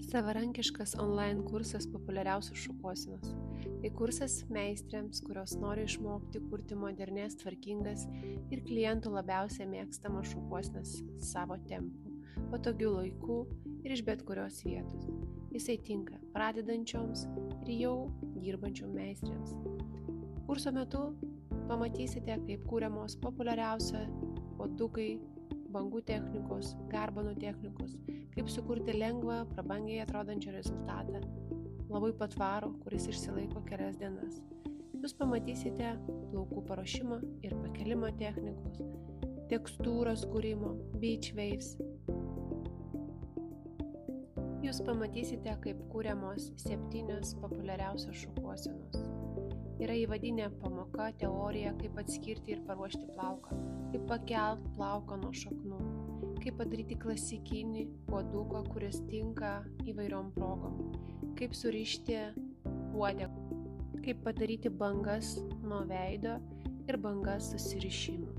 Savarankiškas online kursas populiariausios šukuosenos. Tai kursas meistrėms, kurios nori išmokti kurti modernės, tvarkingas ir klientų labiausiai mėgstamas šukuosenas savo tempu, patogiu laiku ir iš bet kurios vietos. Jisai tinka pradedančioms ir jau dirbančiom meistrėms. Kurso metu pamatysite, kaip kūriamos populiariausia puodukai, bangų technikos, garbanų technikos, kaip sukurti lengvą, prabangiai atrodančią rezultatą, labai patvarų, kuris išsilaiko kelias dienas. Jūs pamatysite plaukų paruošimo ir pakelimo technikos, tekstūros kūrimo, beach waves. Jūs pamatysite, kaip kūriamos 7 populiariausios šukuosenos. Yra įvadinė pamoka, teorija, kaip atskirti ir paruošti plauką, kaip pakelti plauką nuo šaknų, kaip padaryti klasikinį puoduką, kuris tinka įvairiom progom, kaip surišti uodegą, kaip padaryti bangas nuo veido ir bangas susirišimo.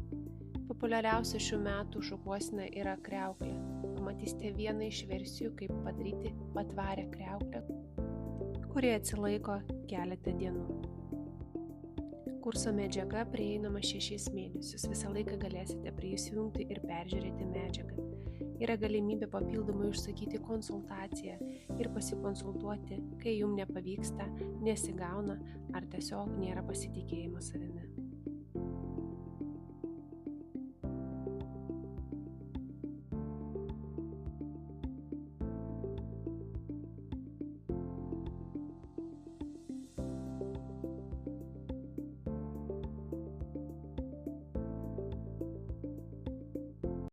Populiariausia šių metų šukuosena yra kriauklė. Pamatysite vieną iš versijų, kaip padaryti patvarę kriauklę, kuri atsilaiko keletą dienų. Kurso medžiaga prieinama 6 mėnesius. Visą laiką galėsite prisijungti ir peržiūrėti medžiagą. Yra galimybė papildomai užsakyti konsultaciją ir pasikonsultuoti, kai jums nepavyksta, nesigauna ar tiesiog nėra pasitikėjimo savimi.